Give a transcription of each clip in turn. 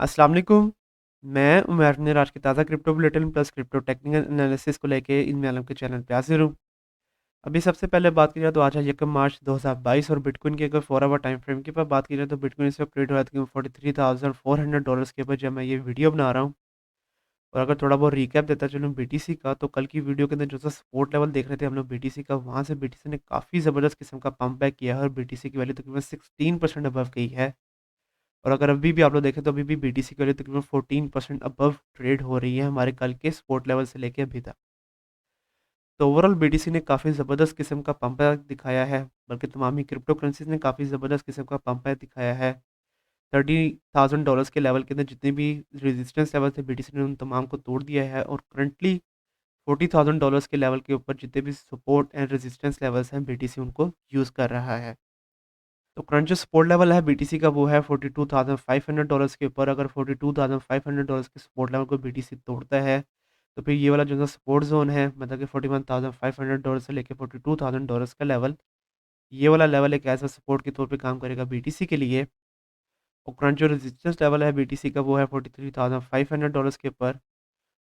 अस्सलाम वालेकुम। मैं उमर ने आज की ताज़ा crypto bulletin plus crypto technical analysis को लेके इन आलम के चैनल पे हाजिर हूँ। अभी सबसे पहले बात की जाए तो आज है 1 मार्च 2022 और बिटकॉइन की अगर 4 आवर टाइम फ्रेम के ऊपर बात की जाए तो बिटकॉइन इस वक्त ट्रेड हो रहा है $43,400 के ऊपर जब मैं ये वीडियो बना रहा हूँ। और अगर थोड़ा बहुत रिकैप देता चलूँ बीटीसी का, तो कल की वीडियो के अंदर जो सा सपोर्ट लेवल देख रहे थे हम लोग बीटीसी का, वहाँ से बीटीसी ने काफ़ी ज़बरदस्त किस्म का पंप बैक किया है और बीटीसी की वैल्यू तकरीबन 16% अबव गई है। और अगर अभी भी आप लोग देखें तो अभी भी बीटीसी की वैल्यू तकरीबन 14% अबव ट्रेड हो रही है हमारे कल के सपोर्ट लेवल से लेके अभी तक। तो ओवरऑल बीटीसी ने काफ़ी ज़बरदस्त किस्म का पंप बैक दिखाया है, बल्कि तमाम ही क्रिप्टो करेंसीज ने काफ़ी ज़बरदस्त किस्म का पंप बैक दिखाया है। $30,000 के लेवल के अंदर जितने भी रेजिस्टेंस लेवल थे बीटीसी ने उन तमाम को तोड़ दिया है और करंटली $40,000 के लेवल के ऊपर जितने भी सपोर्ट एंड रेजिस्टेंस लेवल्स हैं बीटीसी उनको यूज़ कर रहा है। तो करंट जो सपोर्ट लेवल है बीटीसी का वो है $42,500 के ऊपर। अगर $42,500 के सपोर्ट लेवल को बीटीसी तोड़ता है तो फिर ये वाला जो सपोर्ट जोन है, मतलब कि $41,500 से लेके $42,000 का लेवल, ये वाला लेवल एक ऐसा सपोर्ट के तौर पे काम करेगा बीटीसी के लिए। और करंट जो रेजिस्टेंस लेवल है बीटीसी का वो है $43,500 के ऊपर।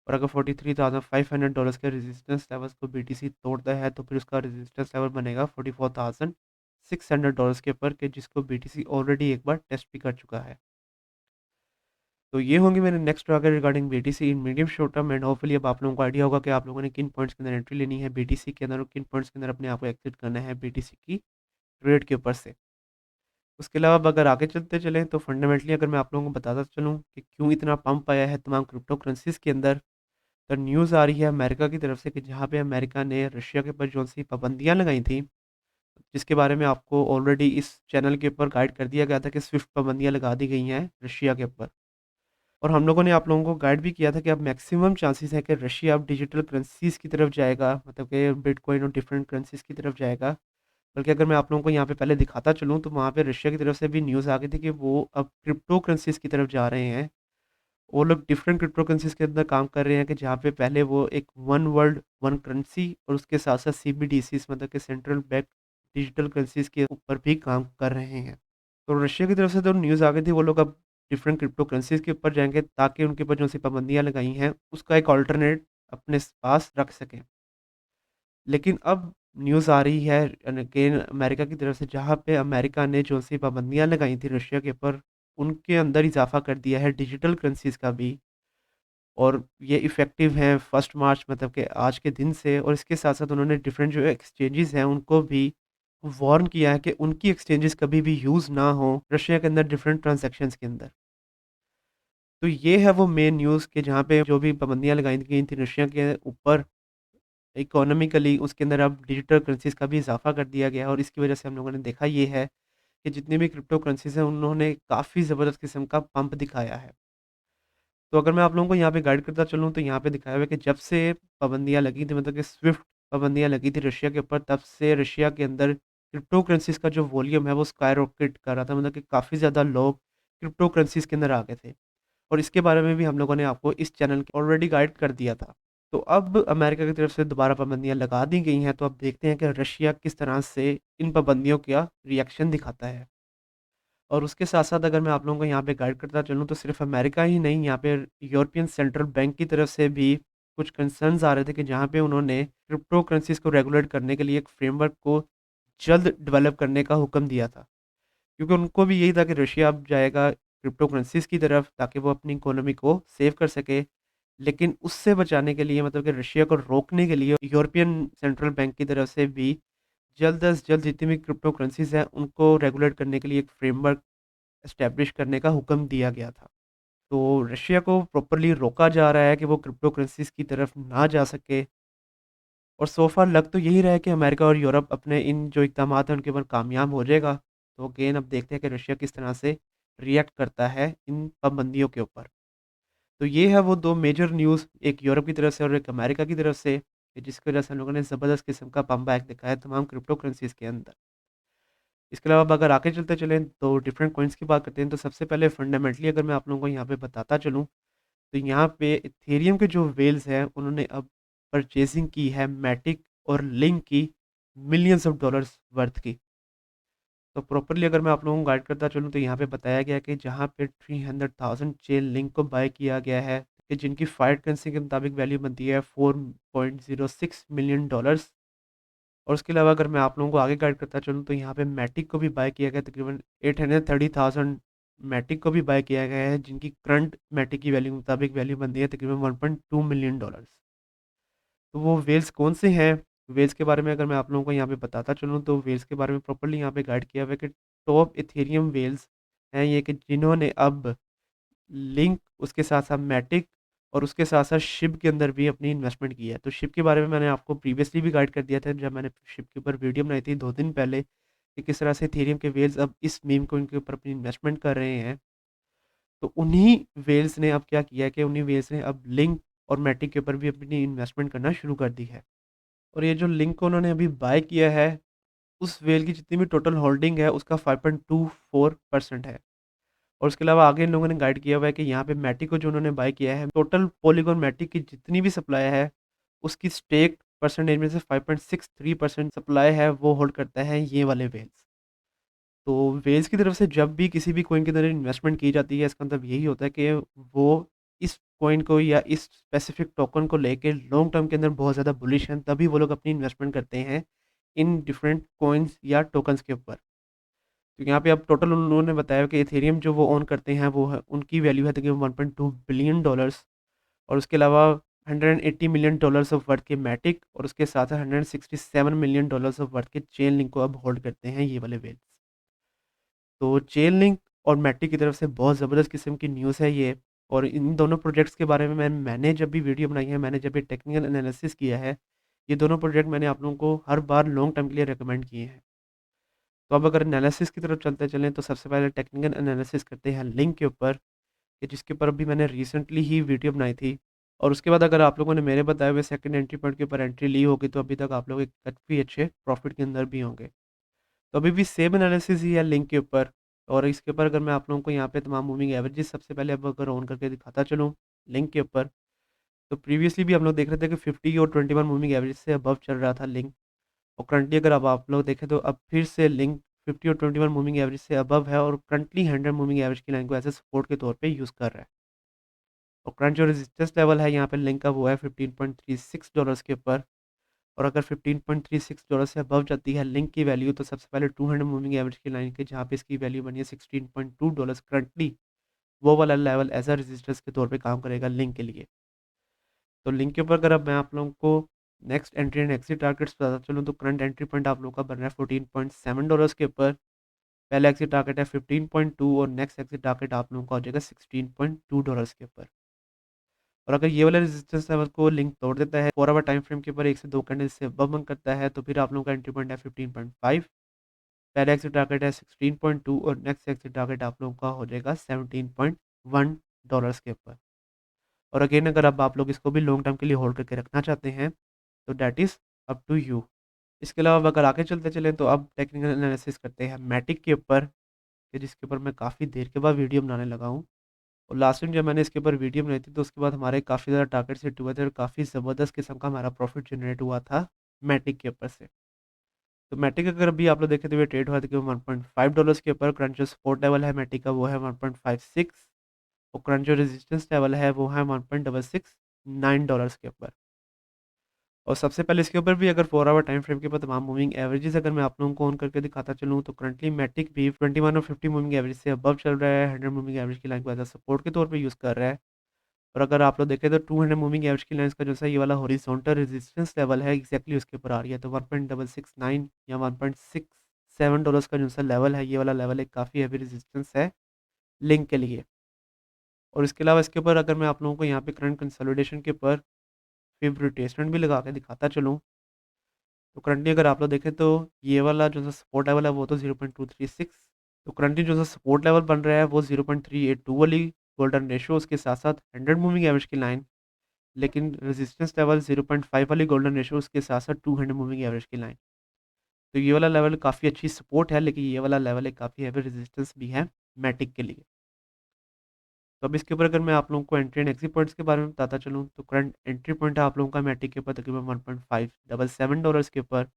और अगर $43,500 के रेजिस्टेंस लेवल्स को बीटीसी तोड़ता है तो फिर उसका रेजिस्टेंस लेवल बनेगा $44,600 के ऊपर, के जिसको बीटीसी ऑलरेडी एक बार टेस्ट भी कर चुका है। तो ये होंगे मेरे next target regarding BTC in medium short term and hopefully अब आप लोगों को आइडिया होगा कि आप लोगों ने किन पॉइंट्स के अंदर एंट्री लेनी है बीटीसी के अंदर और किन पॉइंट्स के अंदर अपने आप को एक्सिट करना है बीटीसी की ट्रेड के ऊपर से। उसके अलावा अब अगर आगे चलते चलें तो फंडामेंटली अगर मैं आप लोगों को बताता चलूँ कि क्यों इतना पंप आया है तमाम क्रिप्टो करेंसीज के अंदर, तो न्यूज़ आ रही है अमेरिका की तरफ से कि जहाँ पे अमेरिका ने रशिया के ऊपर जो सी पाबंदियाँ लगाई थी, जिसके बारे में आपको ऑलरेडी इस चैनल के ऊपर गाइड कर दिया गया था कि स्विफ्ट पाबंदियाँ लगा दी गई हैं रशिया के ऊपर। और हम लोगों ने आप लोगों को गाइड भी किया था कि अब मैक्सिमम चांसेस हैं कि रशिया अब डिजिटल करेंसीज की तरफ जाएगा, मतलब कि बिटकॉइन और डिफरेंट करेंसीज की तरफ जाएगा। बल्कि अगर मैं आप लोगों को यहाँ पे पहले दिखाता चलूँ तो वहाँ पे रशिया की तरफ से भी न्यूज़ आ गई थी कि वो अब क्रिप्टो करेंसीज की तरफ जा रहे हैं। वो लोग डिफरेंट क्रिप्टो करेंसीज के अंदर काम कर रहे हैं कि जहाँ पे पहले वो एक वन वर्ल्ड वन करेंसी और उसके साथ साथ सीबीडीसीज, मतलब कि सेंट्रल बैंक डिजिटल करेंसीज के ऊपर भी काम कर रहे हैं। तो रशिया की तरफ से तो न्यूज़ आ गई थी वो लोग अब डिफरेंट क्रिप्टो करेंसीज के ऊपर जाएंगे ताकि उनके ऊपर जो सी पाबंदियाँ लगाई हैं उसका एक ऑल्टरनेट अपने पास रख सकें। लेकिन अब न्यूज़ आ रही है अगेन अमेरिका की तरफ से, जहाँ पे अमेरिका ने जो सी पाबंदियाँ लगाई थी रशिया के ऊपर, उनके अंदर इजाफा कर दिया है डिजिटल करेंसीज का भी। और ये इफ़ेक्टिव हैं 1 मार्च, मतलब कि आज के दिन से। और इसके साथ-साथ उन्होंने डिफरेंट जो एक्सचेंजेस हैं उनको भी वार्न किया है कि उनकी एक्सचेंजेस कभी भी यूज़ ना हो रशिया के अंदर डिफरेंट ट्रांज़ैक्शंस के अंदर। तो ये है वो मेन न्यूज़ कि जहाँ पे जो भी पाबंदियाँ लगाई गई थी रशिया के ऊपर इकोनॉमिकली, उसके अंदर अब डिजिटल करेंसीज़ का भी इज़ाफ़ा कर दिया गया है। और इसकी वजह से हम लोगों ने देखा ये है कि जितने भी क्रिप्टो करेंसीज़ हैं उन्होंने काफ़ी ज़बरदस्त किस्म का पंप दिखाया है। तो अगर मैं आप लोगों को यहाँ पे गाइड करता चलूँ तो यहाँ पे दिखाया हुआ है कि जब से पाबंदियाँ लगी थी, मतलब कि स्विफ्ट पाबंदियाँ लगी थी रशिया के ऊपर, तब से रशिया के अंदर क्रिप्टो करेंसीज़ का जो वॉल्यूम है वो स्काई रॉकेट कर रहा था, मतलब कि काफ़ी ज़्यादा लोग क्रिप्टो करेंसीज़ के अंदर आ गए थे। और इसके बारे में भी हम लोगों ने आपको इस चैनल के ऑलरेडी गाइड कर दिया था। तो अब अमेरिका की तरफ से दोबारा पाबंदियाँ लगा दी गई हैं, तो अब देखते हैं कि रशिया किस तरह से इन पाबंदियों का रिएक्शन दिखाता है। और उसके साथ-साथ अगर मैं आप लोगों को यहाँ पे गाइड करता चलूँ तो सिर्फ़ अमेरिका ही नहीं, यहाँ पे यूरोपियन सेंट्रल बैंक की तरफ से भी कुछ कंसर्न्स आ रहे थे कि जहाँ पे उन्होंने क्रिप्टो करेंसीज़ को रेगुलेट करने के लिए एक फ्रेमवर्क को जल्द डेवलप करने का हुक्म दिया था। क्योंकि उनको भी यही था कि रशिया अब जाएगा क्रिप्टो करेंसीज़ की तरफ ताकि वो अपनी इकोनॉमी को सेव कर सके। लेकिन उससे बचाने के लिए, मतलब कि रशिया को रोकने के लिए, यूरोपियन सेंट्रल बैंक की तरफ से भी जल्द से जल्द जितनी भी क्रिप्टो करेंसीज़ हैं उनको रेगुलेट करने के लिए एक फ्रेमवर्क एस्टैब्लिश करने का हुक्म दिया गया था। तो रशिया को प्रॉपर्ली रोका जा रहा है कि वो क्रिप्टो करेंसीज़ की तरफ ना जा सके। और सो फार लग तो यही रहा है कि अमेरिका और यूरोप अपने इन जो इक़दामात हैं उनके ऊपर कामयाब हो जाएगा। तो अगेन अब देखते हैं कि रशिया किस तरह से रिएक्ट करता है इन पाबंदियों के ऊपर। तो ये है वो 2 मेजर न्यूज़, एक यूरोप की तरफ से और एक अमेरिका की तरफ से, कि जिसकी वजह से हम लोगों ने ज़बरदस्त किस्म का कम बैक दिखाया है तमाम क्रिप्टो करेंसीज़ के अंदर। इसके अलावा अब अगर आगे चलते चलें तो डिफरेंट कॉइन्स की बात करते हैं, तो सबसे पहले फंडामेंटली अगर मैं आप लोगों को यहाँ पे बताता चलूँ तो यहाँ पे इथेरियम के जो व्हेल्स हैं उन्होंने अब परचेजिंग की है मैटिक और लिंक की, मिलियंस ऑफ डॉलर्स वर्थ की। तो प्रॉपरली अगर मैं आप लोगों को गाइड करता चलूँ तो यहाँ पे बताया गया कि जहाँ पे 300,000 चेन लिंक को बाय किया गया है कि जिनकी फाइट करेंसी के मुताबिक वैल्यू बनती है $4.06 मिलियन। और उसके अलावा अगर मैं आप लोगों को आगे गाइड करता चलूँ तो यहाँ पे मैटिक को भी बाय किया गया है, तकरीबन 830,000 मैटिक को भी बाय किया गया है, जिनकी करंट मैटिक की वैल्यू के मुताबिक वैल्यू बनती है तकरीबन $1.2 मिलियन। तो वो वेल्स कौन से हैं? वेल्स के बारे में अगर मैं आप लोगों को यहाँ पे बताता चलूँ तो वेल्स के बारे में प्रॉपर्ली यहाँ पे गाइड किया हुआ है कि टॉप इथेरियम वेल्स हैं ये, कि जिन्होंने अब लिंक, उसके साथ साथ मैटिक और उसके साथ साथ शिप के अंदर भी अपनी इन्वेस्टमेंट की है। तो शिप के बारे में मैंने आपको प्रीवियसली भी गाइड कर दिया था जब मैंने शिप के ऊपर वीडियो बनाई थी 2 दिन पहले, कि किस तरह से इथेरियम के वेल्स अब इस मीम कोइन के ऊपर अपनी इन्वेस्टमेंट कर रहे हैं। तो उन्हीं वेल्स ने अब क्या किया है कि उन्हीं वेल्स ने अब लिंक और मैटिक के ऊपर भी अपनी इन्वेस्टमेंट करना शुरू कर दी है। और ये जो लिंक को उन्होंने अभी बाय किया है, उस वेल की जितनी भी टोटल होल्डिंग है उसका 5.24% है। और उसके अलावा आगे इन लोगों ने गाइड किया हुआ है कि यहाँ पे मैटिक को जो उन्होंने बाय किया है, टोटल पॉलीगॉन मैटिक की जितनी भी सप्लाई है उसकी स्टेक परसेंटेज में से 5.63% सप्लाई है वो होल्ड करता है ये वाले वेल्स। तो वेल्स की तरफ से जब भी किसी भी कॉइन के अंदर इन्वेस्टमेंट की जाती है, इसका मतलब यही होता है कि वो इस कॉइन को या इस स्पेसिफिक टोकन को लेके लॉन्ग टर्म के अंदर बहुत ज़्यादा बुलिश हैं, तभी वो लोग अपनी इन्वेस्टमेंट करते हैं इन डिफरेंट कॉइन्स या टोकन्स के ऊपर। तो यहाँ पे अब टोटल उन्होंने बताया कि इथेरियम जो वो ओन करते हैं वो है, उनकी वैल्यू है तकरीबन $1.2 बिलियन। और उसके अलावा $180 मिलियन ऑफ वर्थ के मैटिक और उसके साथ साथ $167 मिलियन ऑफ वर्थ के चेन लिंक को अब होल्ड करते हैं ये वाले वेल्स। तो चेन लिंक और मैटिक की तरफ से बहुत ज़बरदस्त किस्म की न्यूज़ है ये। और इन दोनों प्रोजेक्ट्स के बारे में मैंने जब भी वीडियो बनाई है, मैंने जब भी टेक्निकल एनालिसिस किया है, ये दोनों प्रोजेक्ट मैंने आप लोगों को हर बार लॉन्ग टर्म के लिए रिकमेंड किए हैं। तो अब अगर एनालिसिस की तरफ चलते चलें तो सबसे पहले टेक्निकल एनालिसिस करते हैं लिंक के ऊपर, कि जिसके ऊपर अभी मैंने रिसेंटली ही वीडियो बनाई थी। और उसके बाद अगर आप लोगों ने मेरे बताए हुए सेकंड एंट्री पॉइंट के ऊपर एंट्री ली होगी तो अभी तक आप लोग एक काफ़ी अच्छे प्रॉफिट के अंदर भी होंगे। तो अभी भी सेम एनालिसिस ही है लिंक के ऊपर। और इसके ऊपर अगर मैं आप लोगों को यहाँ पे तमाम मूविंग एवरेजेस सबसे पहले अब अगर ऑन करके दिखाता चलूँ लिंक के ऊपर, तो प्रीवियसली भी हम लोग देख रहे थे कि 50 और 21 मूविंग एवरेज से अबव चल रहा था लिंक। और करंटली अगर अब आप लोग देखें तो अब फिर से लिंक 50 और 21 मूविंग एवरेज से अबव है और करंटली 100 मूविंग एवरेज की लाइन को एज ए सपोर्ट के तौर पे यूज़ कर रहा है। और करंट जो रेजिस्टेंस लेवल है यहाँ पे लिंक का वो है $15.36 के ऊपर। और अगर $15.36 से अबव जाती है लिंक की वैल्यू तो सबसे पहले 200 मूविंग एवरेज की लाइन के जहाँ पे इसकी वैल्यू बनी है $16.2 करंटली, वो वाला लेवल एज अ रेजिस्टेंस के तौर पे काम करेगा लिंक के लिए। तो लिंक के ऊपर अगर अब मैं आप लोगों को next entry and exit targets बताता चलूँ तो करंट एंट्री पॉइंट आप लोगों का बन रहा है $14.7 के ऊपर। पहला एग्जिट टारगेट है 15.2 और नेक्स्ट एग्जिट टारगेट आप लोगों का हो जाएगा $16.2 के ऊपर। और अगर ये वाला रेजिस्टेंस लेवल को लिंक तोड़ देता है 4 आवर टाइम फ्रेम के ऊपर 1 से 2 कैंडल से अबव बंक करता है तो फिर आप लोगों का एंट्री पॉइंट है 15.5। पहला एग्जिट टारगेट है 16.2 और नेक्स्ट एग्जिट टारगेट आप लोगों का हो जाएगा $17.1 के ऊपर। और अगेन अगर अब आप लोग इसको भी लॉन्ग टर्म के लिए होल्ड करके रखना चाहते हैं तो that is up to you. इसके अलावा अगर आगे चलते चलें तो अब टेक्निकल एनालिसिस करते हैं मैटिक के ऊपर, कि जिसके ऊपर मैं काफ़ी देर के बाद वीडियो बनाने लगा हूँ। और लास्ट टाइम जब मैंने इसके ऊपर वीडियो बनाई थी तो उसके बाद हमारे काफ़ी ज़्यादा टारगेट्स हिट हुए थे और काफ़ी ज़बरदस्त किस्म का हमारा प्रॉफिट जनरेट हुआ था मैटिक के ऊपर से। तो मैटिक अगर अभी आप लोग देखें तो ये ट्रेड हुआ था कि $1.5 के ऊपर। करंट जो सपोर्ट लेवल है मैटिक का वो है 1.56 और करंट जो रेजिस्टेंस लेवल है वो है $1.669 के ऊपर। और सबसे पहले इसके ऊपर भी अगर 4 आवर टाइम फ्रेम के ऊपर तमाम मूविंग एवरेजेस अगर मैं आप लोगों को ऑन करके दिखाता चलूँ तो करंटली मैटिक भी 21 और 50 मूविंग एवरेज से अबव चल रहा है, 100 मूविंग एवरेज की लाइन को एज अ सपोर्ट के तौर पे यूज़ कर रहा है। और अगर आप लोग देखें तो 200 मूविंग एवरेज की लाइन्स का जो सा ये वाला हॉरिजॉन्टल रेजिस्टेंस लेवल है एग्जैक्टली उसके ऊपर आ रही है। तो 1.669 या $1.67 का जो सा लेवल है, ये वाला लेवल एक काफ़ी हैवी रेजिस्टेंस है लिंक के लिए। और इसके अलावा इसके ऊपर अगर मैं आप लोगों को यहाँ पे करंट कंसोलिडेशन के ऊपर फिब रिट्रेसमेंट भी लगा के दिखाता चलूँ तो करंटली अगर आप लोग देखें तो ये वाला जो सा सपोर्ट लेवल है वो तो 0.236। तो करंटली जो सा सपोर्ट लेवल बन रहा है वो 0.382 वाली गोल्डन रेशियो, उसके साथ साथ 100 मूविंग एवरेज की लाइन। लेकिन रेजिस्टेंस लेवल 0.5 वाली गोल्डन रेशियो, उसके साथ साथ 200 मूविंग एवरेज की लाइन। तो ये वाला लेवल काफ़ी अच्छी सपोर्ट है, लेकिन ये वाला लेवल एक काफ़ी हैवी रेजिस्टेंस भी है मैटिक के लिए। तो अब इसके ऊपर अगर मैं आप लोगों को एंट्री एंड एग्जिट पॉइंट्स के बारे में बताता चलूँ तो करंट एंट्री पॉइंट है आप लोगों का मैटिक के ऊपर तकरीबन $1.577 के ऊपर।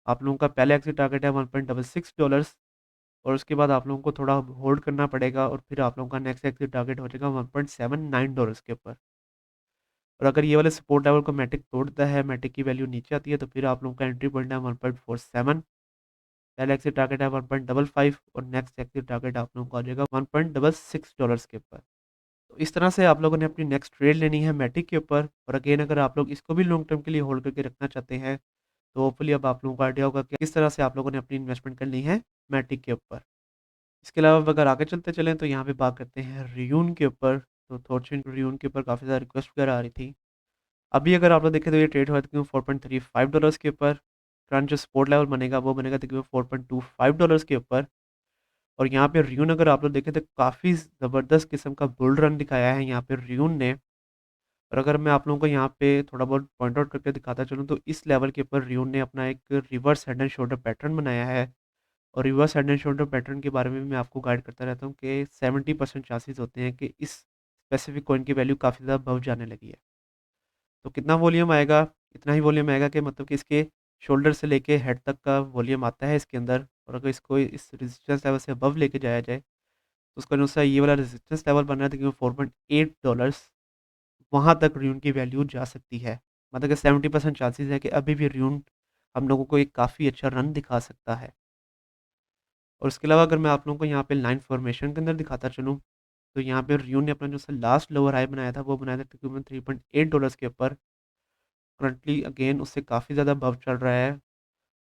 आप लोगों का पहला एग्जिट टारगेट है $1.66। और उसके बाद आप लोगों को थोड़ा होल्ड करना पड़ेगा और फिर आप लोगों का नेक्स्ट एक्सिट टारगेट हो जाएगा $1.79 के ऊपर। और अगर ये वाले सपोर्ट लेवल को मैटिक तोड़ता है, मैटिक की वैल्यू नीचे आती है, तो फिर आप लोगों का एंट्री पॉइंट है 1.47, पहला एक्सिट टारगेट है 1.55 और नेक्स्ट एक्सिट टारगेट आप लोगों का हो जाएगा $1.66 के ऊपर। तो इस तरह से आप लोगों ने अपनी नेक्स्ट ट्रेड लेनी है मैटिक के ऊपर। और अगेन अगर आप लोग इसको भी लॉन्ग टर्म के लिए होल्ड करके रखना चाहते हैं, तो होपफुली अब आप लोगों को आइडिया होगा कि किस तरह से आप लोगों ने अपनी इन्वेस्टमेंट करनी है मैटिक के ऊपर। इसके अलावा अगर आगे चलते चलें तो यहाँ पे बात करते हैं रियून के ऊपर। तो थॉटचेन रियून के ऊपर काफ़ी ज़्यादा रिक्वेस्ट वगैरह आ रही थी। अभी अगर आप लोग देखें तो ये ट्रेड हुआ था $4.35 के ऊपर। करंट जो सपोर्ट लेवल बनेगा वो बनेगा तकरीबन $4.25 के ऊपर। और यहाँ पे रियून अगर आप लोग देखें तो काफ़ी ज़बरदस्त किस्म का बुल रन दिखाया है यहाँ पे रियून ने। और अगर मैं आप लोगों को यहाँ पे थोड़ा बहुत पॉइंट आउट करके दिखाता चलूँ तो इस लेवल के ऊपर रियून ने अपना एक reverse head and shoulder pattern बनाया है। और reverse head and shoulder pattern के बारे में मैं आपको गाइड करता रहता हूँ कि 70% चांसेस होते हैं कि इस स्पेसिफिक कॉइन की वैल्यू काफ़ी ज़्यादा बढ़ जाने लगी है। तो कितना वॉल्यूम आएगा? इतना ही वॉल्यूम आएगा कि मतलब कि इसके शोल्डर से लेके हेड तक का वॉल्यूम आता है इसके अंदर। और अगर इसको इस रेजिस्टेंस लेवल से अबव लेके जाया जाए तो उसके अनुसार ये वाला रेजिस्टेंस लेवल बन रहा है तकरीबन $4.8। वहाँ तक र्यून की वैल्यू जा सकती है। मतलब कि 70% चांसेस है कि अभी भी र्यून हम लोगों को एक काफ़ी अच्छा रन दिखा सकता है। और उसके अलावा अगर मैं आप लोगों को यहाँ पे लाइन फॉर्मेशन के अंदर दिखाता चलूँ, तो यहाँ पे र्यून ने अपना जो लास्ट लोअर हाई बनाया था वो बनाया था तकरीबन $3.8 के ऊपर। करंटली अगेन उससे काफ़ी ज़्यादा अबव चल रहा है।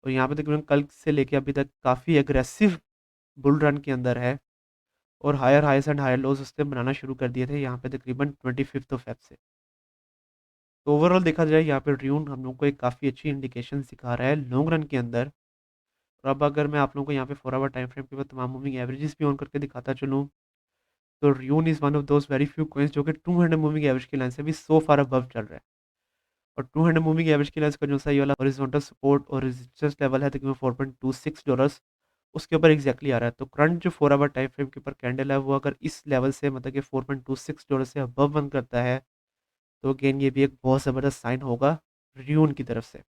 और यहाँ पे तकरीबन कल से लेके अभी तक काफ़ी एग्रेसिव बुल रन के अंदर है। और हायर हाइस एंड हायर लोज उसने बनाना शुरू कर दिए थे यहाँ पे तकरीबन 25 फेब से। तो ओवरऑल देखा जाए यहाँ पे र्यून हम लोग को एक काफ़ी अच्छी इंडिकेशन दिखा रहा है लॉन्ग रन के अंदर। और अब अगर मैं आप लोगों को यहाँ पे 4 आवर टाइम फ्रेम के बाद तमाम मूविंग एवरेजेस भी ऑन करके दिखाता चलूँ, तो ruin is one of those very few coins जो कि 200 मूविंग एवरेज की लाइन से भी सो फार अबव चल रहा है। और 200 मूविंग एवरेज की लाइन का जो सा ये वाला हॉरिजॉन्टल सपोर्ट और रेजिस्टेंस लेवल है तकरीबन $4.26, उसके ऊपर एग्जैक्टली आ रहा है। तो करंट जो 4 आवर टाइम फ्रेम के ऊपर कैंडल है वो अगर इस लेवल से मतलब कि $4.26 से अबव बंद करता है, तो अगेन ये भी एक बहुत ज़बरदस्त साइन होगा र्यून की तरफ से। तो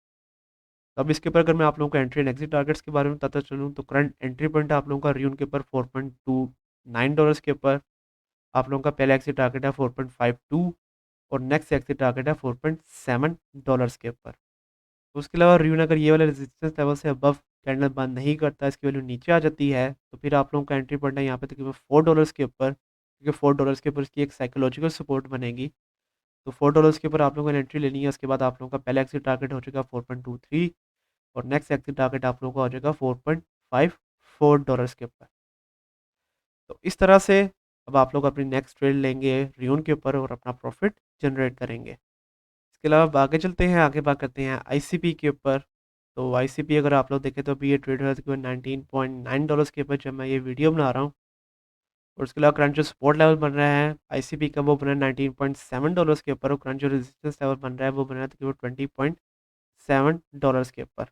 अब इसके ऊपर अगर मैं आप लोगों को एंट्री एंड एग्जिट टारगेट्स के बारे में बताता चलूँ, तो करंट एंट्री पॉइंट है आप लोगों का र्यून के ऊपर $4.29 के ऊपर। आप लोगों का पहला एग्जिट टारगेट है 4.52 और नेक्स्ट एग्जिट टारगेट है $4.7 के ऊपर। तो उसके अलावा र्यून अगर ये वाले रेजिस्टेंस लेवल से अबव कैंडल बंद नहीं करता, इसकी वैल्यू नीचे आ जाती है, तो फिर आप लोगों का एंट्री पॉइंट है यहाँ पे तकरीबन $4 के ऊपर, क्योंकि $4 के ऊपर इसकी एक साइकोलॉजिकल सपोर्ट बनेगी। तो $4 के ऊपर आप लोगों ने एंट्री लेनी है। उसके बाद आप लोगों का पहला एग्जिट टारगेट हो चुका 4.23 और नेक्स्ट एक्सिट टारगेट आप लोगों का हो जाएगा $4.54 के ऊपर। तो इस तरह से अब आप लोग अपनी नेक्स्ट ट्रेड लेंगे रियून के ऊपर और अपना प्रॉफिट जनरेट करेंगे। इसके अलावा अब आगे चलते हैं, आगे बात करते हैं आईसीपी के ऊपर। तो आईसीपी अगर आप लोग देखें तो अभी ये ट्रेड है तकरीबन $19.9 के ऊपर जब मैं ये वीडियो बना रहा हूँ। और उसके अलावा करंट जो सपोर्ट लेवल बन रहा है आईसीपी का वो बना है $19.7 के ऊपर। और करंट जो रेजिस्टेंस लेवल बन रहा है वो बन रहा है तकरीबन $20.7 के ऊपर।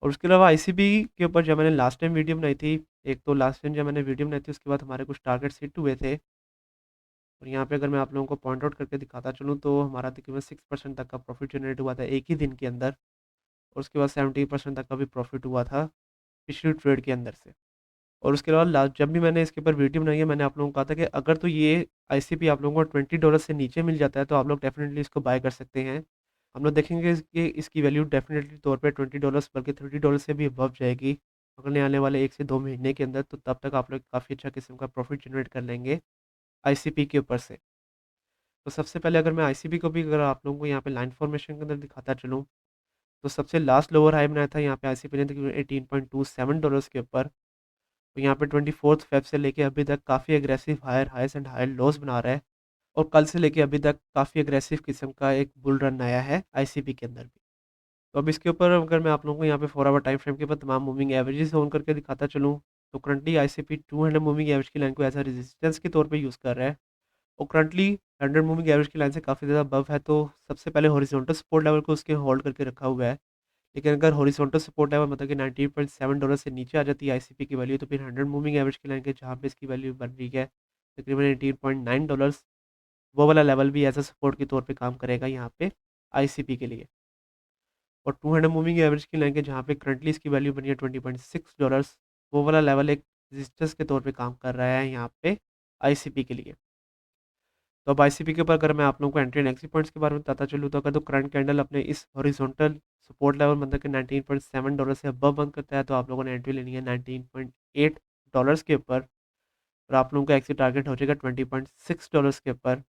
और उसके अलावा आईसीबी के ऊपर जब मैंने लास्ट टाइम वीडियो बनाई थी, एक तो लास्ट टाइम जब मैंने वीडियो बनाई थी उसके बाद हमारे कुछ टारगेट्स हिट हुए थे। और यहाँ पे अगर मैं आप लोगों को पॉइंट आउट करके दिखाता चलूँ तो हमारा तकरीबन 6% तक का प्रॉफिट जनरेट हुआ था एक ही दिन के अंदर। और उसके बाद 70% तक का भी प्रॉफिट हुआ था पिछली ट्रेड के अंदर से। और उसके अलावा लास्ट जब भी मैंने इसके ऊपर वीडियो बनाई है मैंने आप लोगों को कहा था कि अगर तो ये आईसीपी आप लोगों को $20 से नीचे मिल जाता है तो आप लोग डेफिनेटली इसको बाय कर सकते हैं। हम लोग देखेंगे कि इसकी वैल्यू डेफिनेटली तौर पे $20 बल्कि $30 से भी अबव जाएगी अगले आने वाले 1 से 2 महीने के अंदर। तो तब तक आप लोग काफ़ी अच्छा किस्म का प्रॉफिट जनरेट कर लेंगे आईसीपी के ऊपर से। तो सबसे पहले अगर मैं आईसीपी को भी अगर आप लोगों को यहाँ पे लाइन फॉर्मेशन के अंदर दिखाता चलूँ, तो सबसे लास्ट लोअर हाई बनाया था यहाँ पे आईसीपी ने तकरीबन $18.27 के ऊपर। तो यहाँ पे 24 फेब से लेके अभी तक काफ़ी aggressive higher highs and higher lows बना रहा है। और कल से लेके अभी तक काफ़ी एग्रेसिव किस्म का एक बुल रन आया है आईसीपी के अंदर भी। तो अब इसके ऊपर अगर मैं आप लोगों को यहाँ पे 4 आवर टाइम फ्रेम के ऊपर तमाम मूविंग एवरेजेस ऑन करके दिखाता चलूँ, तो करंटली आईसीपी 200 मूविंग एवरेज की लाइन को एज अ रेजिस्टेंस के तौर पे यूज़ कर रहा है। और करंटली 100 मूविंग एवरेज की लाइन से काफ़ी ज़्यादा अबव है। तो सबसे पहले हॉरिजॉन्टल सपोर्ट लेवल को उसके होल्ड करके रखा हुआ है। लेकिन अगर हॉरिजॉन्टल सपोर्ट लेवल मतलब कि $19.7 से नीचे आ जाती है आईसीपी की वैल्यू, तो फिर 100 मूविंग एवरेज की लाइन के जहाँ पे इसकी वैल्यू बन रही है तकरीबन $18.9, वो वाला लेवल भी एज अ सपोर्ट के तौर पे काम करेगा यहाँ पे आईसीपी के लिए। और 200 मूविंग एवरेज की लाइन के जहाँ पे करंटली इसकी वैल्यू बनी है $20.6, वो वाला लेवल एक रेजिस्टेंस के तौर पे काम कर रहा है यहाँ पे आईसीपी के लिए। तो अब आईसीपी के ऊपर अगर मैं आप लोगों को एंट्री एंड एग्जिट पॉइंट्स के बारे में बताता चलूँ, तो अगर तो करंट कैंडल अपने इस हॉरिजॉन्टल सपोर्ट लेवल मतलब कि $19.7 से अबव बंद करता है, तो आप लोगों ने एंट्री लेनी है $19.8 के ऊपर, और आप लोगों का एक्सिट टारगेट हो जाएगा $20.6 के ऊपर।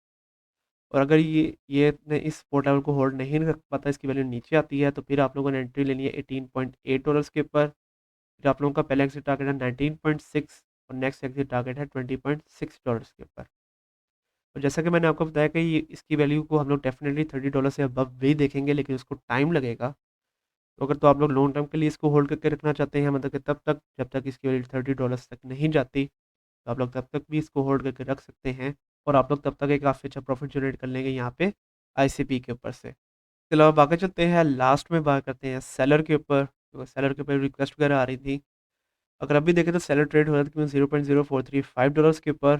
और अगर ये ने इस सपोर्ट लेवल को होल्ड नहीं रख पाता, इसकी वैल्यू नीचे आती है, तो फिर आप लोगों ने एंट्री लेनी है $18.8 के ऊपर। फिर आप लोगों का पहला एक्सिट टारगेट है 19.6 और नेक्स्ट एक्सिट टारगेट है $20.6 के ऊपर। और जैसा कि मैंने आपको बताया कि इसकी वैल्यू को हम लोग डेफिनेटली $30 से अबव भी देखेंगे, लेकिन उसको टाइम लगेगा। तो अगर तो आप लोग लॉन्ग टर्म के लिए इसको होल्ड करके रखना चाहते हैं, मतलब कि तब तक जब तक इसकी वैल्यू $30 तक नहीं जाती, तो आप लोग तब तक भी इसको होल्ड करके रख सकते हैं, और आप लोग तब तक एक काफ़ी अच्छा प्रॉफिट जनरेट कर लेंगे यहाँ पे आईसीपी के ऊपर से। इसके अलावा आगे चलते हैं, लास्ट में बात करते हैं सेलर के ऊपर। तो सेलर के ऊपर रिक्वेस्ट वगैरह आ रही थी। अगर अभी देखें तो सेलर ट्रेड हो रहा था तकरीबन $0.0435 के ऊपर।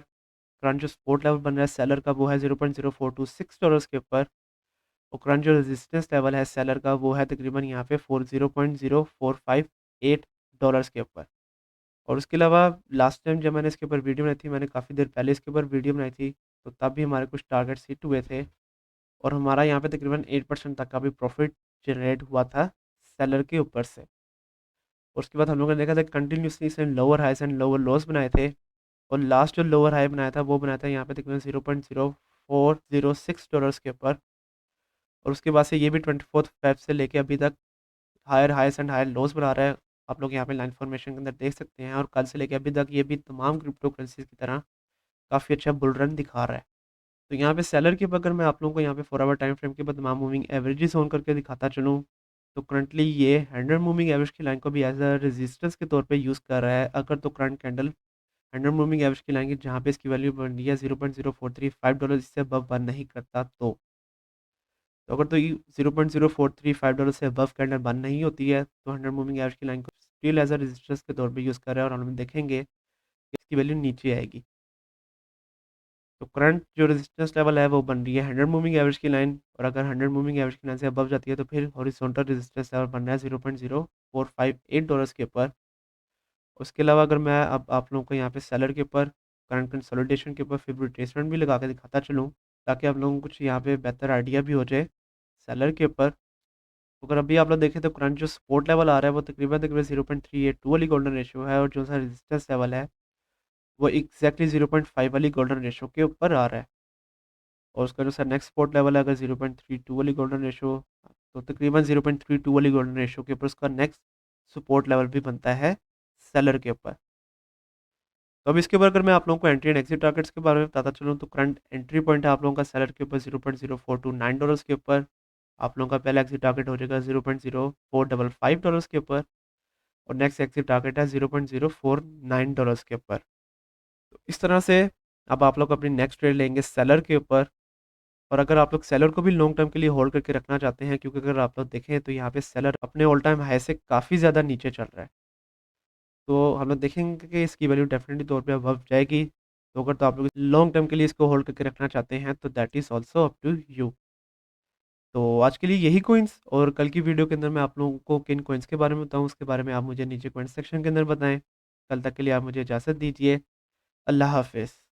करंट जो सपोर्ट लेवल बन रहा है सेलर का, वो है $0.0426 के ऊपर। और करंट जो रेजिस्टेंस लेवल है सेलर का, वो है तकरीबन यहाँ पे 0.0458 के ऊपर। और उसके अलावा लास्ट टाइम जब मैंने इसके ऊपर वीडियो बनाई थी, मैंने काफ़ी देर पहले इसके ऊपर वीडियो बनाई थी, तो तब भी हमारे कुछ टारगेट्स हिट हुए थे, और हमारा यहाँ पे तकरीबन 8% तक का भी प्रॉफिट जनरेट हुआ था सेलर के ऊपर से। और उसके बाद हम लोगों ने देखा था कंटिन्यूसली इसने लोअर हाइस एंड लोअर लॉस बनाए थे, और लास्ट जो लोअर हाई बनाया था वो बनाया था यहाँ पे तकरीबन $0.0406 के ऊपर। और उसके बाद से ये भी 24 फेब से लेके अभी तक higher highs and higher loss बना रहा है। आप लोग यहाँ पे लाइन फॉर्मेशन के अंदर देख सकते हैं, और कल से लेके अभी तक ये भी तमाम क्रिप्टो करेंसीज की तरह काफ़ी अच्छा बुल रन दिखा रहा है। तो यहाँ पे सेलर के ऊपर अगर मैं आप लोगों को यहाँ पे 4 आवर टाइम फ्रेम के बाद तमाम मूविंग एवरेजेस ऑन करके दिखाता चलूँ, तो करंटली ये 100 मूविंग एवरेज की लाइन को भी एज अ रेजिस्टेंस के तौर पे यूज़ कर रहा है। अगर तो करंट कैंडल 100 मूविंग एवरेज की लाइन की जहाँ पे इसकी वैल्यू बन रही है $0.0435, इससे अबव बन नहीं करता, तो अगर तो ये $0.0435 से अबव कैंडल बंद नहीं होती है, तो 100 मूविंग एवरेज की लाइन को स्टिल एज अ रेजिस्टेंस के तौर पे यूज़ कर रहा है, और हम देखेंगे कि इसकी वैल्यू नीचे आएगी। तो करंट जो रेजिस्टेंस लेवल है वो बन रही है 100 मूविंग एवरेज की लाइन, और अगर 100 मूविंग एवरेज की लाइन से अबव जाती है, तो फिर हॉरिजॉन्टल रेजिस्टेंस लेवल बन रहा है $0.0458 के ऊपर। उसके अलावा अगर मैं अब आप लोगों को यहाँ पे सेलर के ऊपर करंट कंसोलिडेशन के ऊपर फिर रिट्रेसमेंट भी लगा के दिखाता चलूँ, ताकि आप लोगों को कुछ यहाँ पे बेहतर आइडिया भी हो जाए सेलर के ऊपर। तो अगर अभी आप लोग देखें तो करंट जो सपोर्ट लेवल आ रहा है वो तकरीबन तकरीबन 0.382 वाली गोल्डन रेशियो है, और जो सा रेजिस्टेंस लेवल है वो एग्जैक्टली 0.5 वाली गोल्डन रेशियो के ऊपर आ रहा है। और उसका जो सा नेक्स्ट सपोर्ट लेवल है अगर 0.32 वाली गोल्डन रेशियो, तो तकरीबन 0.32 वाली गोल्डन रेशियो के ऊपर उसका नेक्स्ट सपोर्ट लेवल भी बनता है सेलर के ऊपर। तो अब इसके ऊपर अगर मैं आप लोगों को एंट्री एंड एग्जिट टारगेट्स के बारे में बताता चलूँ, तो करंट एंट्री पॉइंट है आप लोगों का सेलर के ऊपर $0.0429 के ऊपर। आप लोगों का पहला एग्जिट टारगेट हो जाएगा $0.0455 के ऊपर, और नेक्स्ट एग्जिट टारगेट है $0.049 के ऊपर। तो इस तरह से अब आप लोग अपनी नेक्स्ट ट्रेड लेंगे सेलर के ऊपर। और अगर आप लोग सेलर को भी लॉन्ग टर्म के लिए होल्ड करके रखना चाहते हैं, क्योंकि अगर आप लोग देखें तो यहाँ पे सेलर अपने ऑल टाइम हाई से काफ़ी ज़्यादा नीचे चल रहा है, तो हम लोग देखेंगे कि इसकी वैल्यू डेफिनेटली तौर पे अबव जाएगी। तो अगर तो आप लोग लॉन्ग टर्म के लिए इसको होल्ड करके रखना चाहते हैं, तो that is also up to you. तो आज के लिए यही कॉइन्स, और कल की वीडियो के अंदर मैं आप लोगों को किन कॉइन्स के बारे में बताऊँ, उसके बारे में आप मुझे नीचे कमेंट सेक्शन के अंदर बताएं। कल तक के लिए आप मुझे इजाज़त दीजिए। अल्लाह हाफ़िज़।